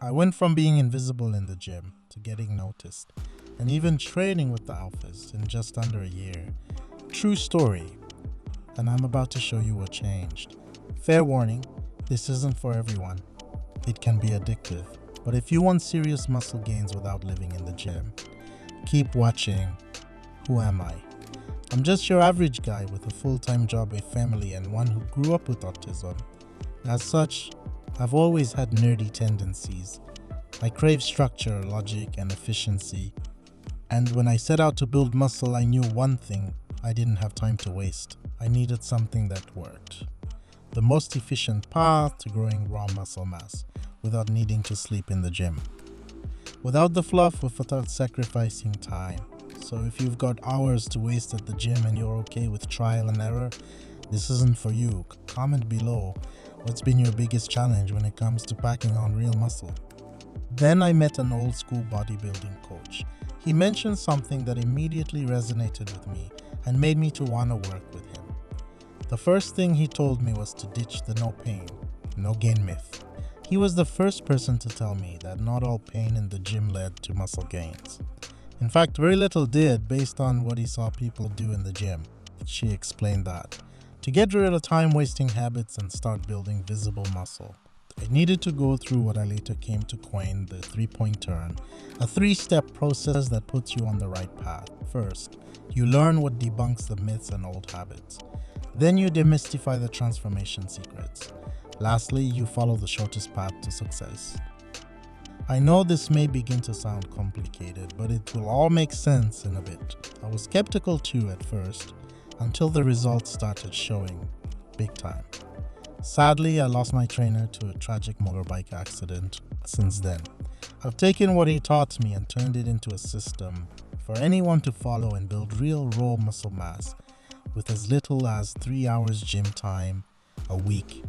I went from being invisible in the gym to getting noticed, and even training with the alphas in just under a year. True story, and I'm about to show you what changed. Fair warning, this isn't for everyone. It can be addictive, but if you want serious muscle gains without living in the gym, keep watching. Who am I? I'm just your average guy with a full-time job, a family, and one who grew up with autism. As such, I've always had nerdy tendencies. I crave structure, logic, and efficiency. And when I set out to build muscle, I knew one thing: I didn't have time to waste. I needed something that worked. The most efficient path to growing raw muscle mass without needing to sleep in the gym. Without the fluff, without sacrificing time. So if you've got hours to waste at the gym and you're okay with trial and error, this isn't for you. Comment below what's been your biggest challenge when it comes to packing on real muscle. Then I met an old school bodybuilding coach. He mentioned something that immediately resonated with me and made me to want to work with him. The first thing he told me was to ditch the no pain, no gain myth. He was the first person to tell me that not all pain in the gym led to muscle gains. In fact, very little did, based on what he saw people do in the gym. She explained that to get rid of time-wasting habits and start building visible muscle, I needed to go through what I later came to coin the 3-point turn, a 3-step process that puts you on the right path. First, you learn what debunks the myths and old habits. Then you demystify the transformation secrets. Lastly, you follow the shortest path to success. I know this may begin to sound complicated, but it will all make sense in a bit. I was skeptical too at first, until the results started showing, big time. Sadly, I lost my trainer to a tragic motorbike accident. Since then, I've taken what he taught me and turned it into a system for anyone to follow and build real raw muscle mass with as little as 3 hours gym time a week.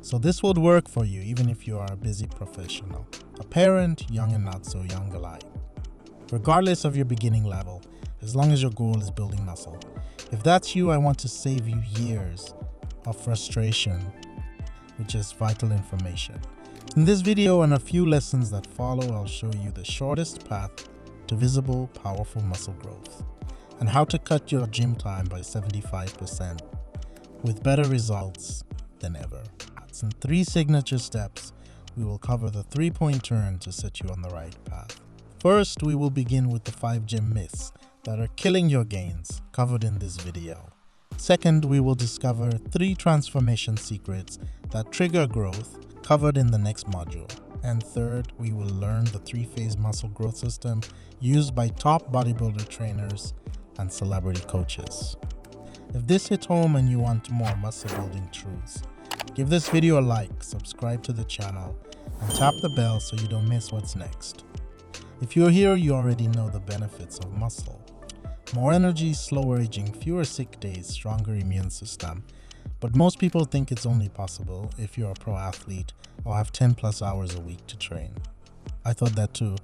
So this would work for you even if you are a busy professional, a parent, young and not so young alike. Regardless of your beginning level, as long as your goal is building muscle. If that's you, I want to save you years of frustration, which is vital information. In this video and a few lessons that follow, I'll show you the shortest path to visible, powerful muscle growth and how to cut your gym time by 75% with better results than ever. In 3 signature steps, we will cover the 3-point turn to set you on the right path. First, we will begin with the 5 gym myths that are killing your gains, covered in this video. Second, we will discover 3 transformation secrets that trigger growth, covered in the next module. And third, we will learn the 3-phase muscle growth system used by top bodybuilder trainers and celebrity coaches. If this hit home and you want more muscle building truths, give this video a like, subscribe to the channel, and tap the bell so you don't miss what's next. If you're here, you already know the benefits of muscle. More energy, slower aging, fewer sick days, stronger immune system. But most people think it's only possible if you're a pro athlete or have 10+ hours a week to train. I thought that too,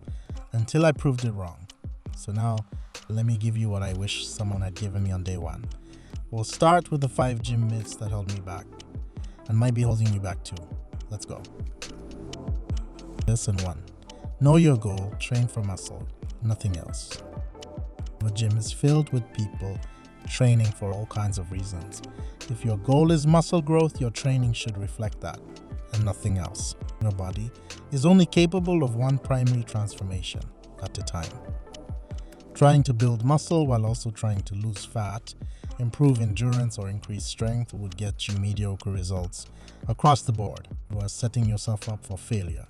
until I proved it wrong. So now, let me give you what I wish someone had given me on day one. We'll start with the 5 gym myths that held me back, and might be holding you back too. Let's go. Lesson 1. Know your goal, train for muscle, nothing else. The gym is filled with people training for all kinds of reasons. If your goal is muscle growth, your training should reflect that, and nothing else. Your body is only capable of one primary transformation at a time. Trying to build muscle while also trying to lose fat, improve endurance, or increase strength would get you mediocre results across the board. You are setting yourself up for failure.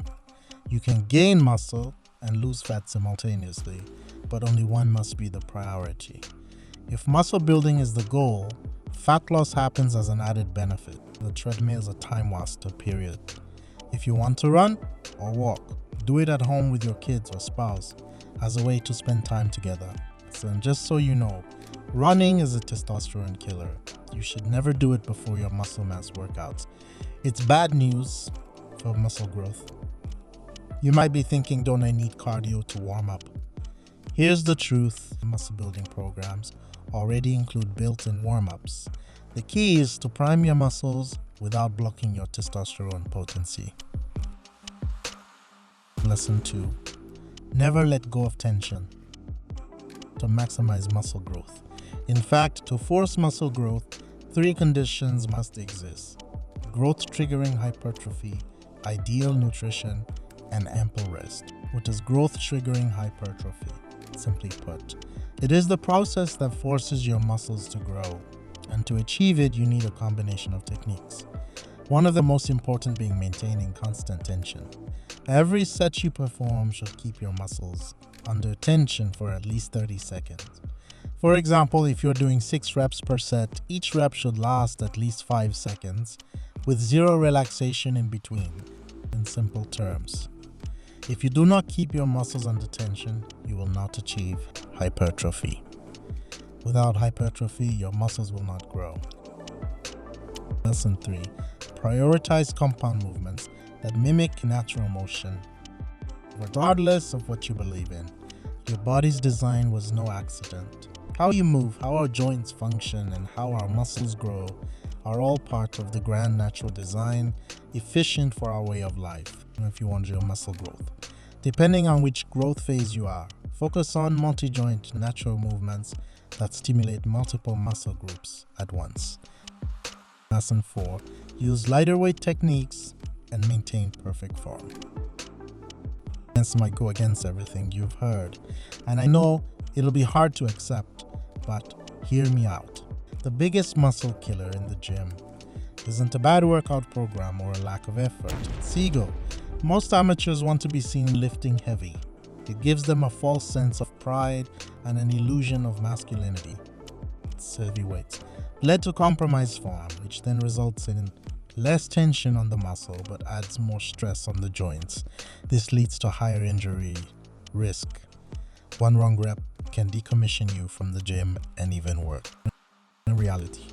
You can gain muscle and lose fat simultaneously, but only one must be the priority. If muscle building is the goal, fat loss happens as an added benefit. The treadmill is a time waster, period. If you want to run or walk, do it at home with your kids or spouse as a way to spend time together. So just so you know, running is a testosterone killer. You should never do it before your muscle mass workouts. It's bad news for muscle growth. You might be thinking, don't I need cardio to warm up? Here's the truth: muscle building programs already include built-in warm-ups. The key is to prime your muscles without blocking your testosterone potency. Lesson 2. Never let go of tension to maximize muscle growth. In fact, to force muscle growth, 3 conditions must exist: growth triggering hypertrophy, ideal nutrition, and ample rest. What is growth triggering hypertrophy? Simply put, it is the process that forces your muscles to grow, and to achieve it, you need a combination of techniques. One of the most important being maintaining constant tension. Every set you perform should keep your muscles under tension for at least 30 seconds. For example, if you're doing 6 reps per set, each rep should last at least 5 seconds, with 0 relaxation in between. In simple terms, if you do not keep your muscles under tension, you will not achieve hypertrophy. Without hypertrophy, your muscles will not grow. Lesson 3. Prioritize compound movements that mimic natural motion. Regardless of what you believe in, your body's design was no accident. How you move, how our joints function, and how our muscles grow are all part of the grand natural design, efficient for our way of life. If you want your muscle growth, depending on which growth phase you are, focus on multi-joint natural movements that stimulate multiple muscle groups at once. Lesson 4. Use lighter weight techniques and maintain perfect form. This might go against everything you've heard, and I know it'll be hard to accept, but hear me out. The biggest muscle killer in the gym isn't a bad workout program or a lack of effort. It's ego. Most amateurs want to be seen lifting heavy. It gives them a false sense of pride and an illusion of masculinity. It's heavy weights led to compromised form, which then results in less tension on the muscle but adds more stress on the joints. This leads to higher injury risk. One wrong rep can decommission you from the gym and even worse. In reality,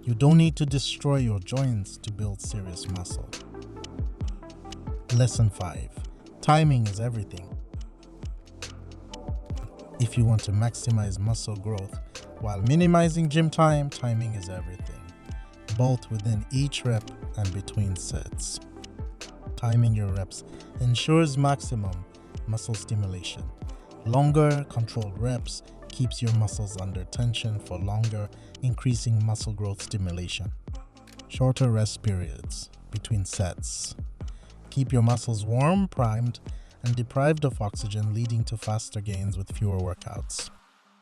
you don't need to destroy your joints to build serious muscle. Lesson 5. Timing is everything. If you want to maximize muscle growth while minimizing gym time, timing is everything, both within each rep and between sets. Timing your reps ensures maximum muscle stimulation. Longer, controlled reps keeps your muscles under tension for longer, increasing muscle growth stimulation. Shorter rest periods between sets keep your muscles warm, primed, and deprived of oxygen, leading to faster gains with fewer workouts.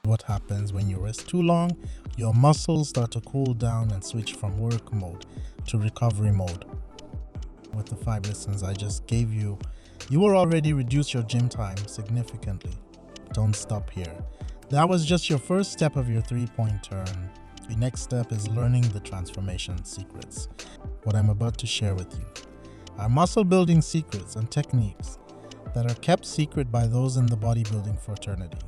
What happens when you rest too long? Your muscles start to cool down and switch from work mode to recovery mode. With the 5 lessons I just gave you, you will already reduce your gym time significantly. Don't stop here. That was just your first step of your 3-point turn. The next step is learning the transformation secrets. What I'm about to share with you are muscle building secrets and techniques that are kept secret by those in the bodybuilding fraternity,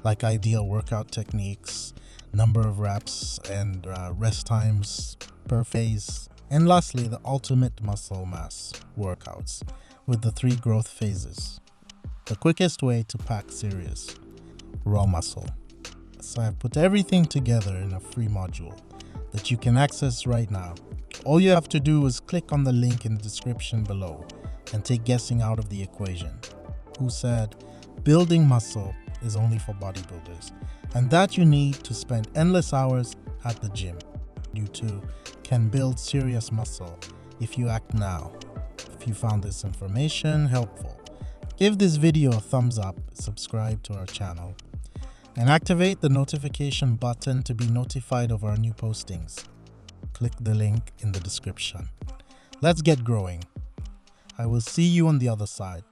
like ideal workout techniques, number of reps, and rest times per phase. And lastly, the ultimate muscle mass workouts with the 3 growth phases. The quickest way to pack serious raw muscle. So I've put everything together in a free module that you can access right now. All you have to do is click on the link in the description below and take guessing out of the equation. Who said building muscle is only for bodybuilders, and that you need to spend endless hours at the gym. You too can build serious muscle if you act now. If you found this information helpful, give this video a thumbs up, subscribe to our channel, and activate the notification button to be notified of our new postings. Click the link in the description. Let's get growing. I will see you on the other side.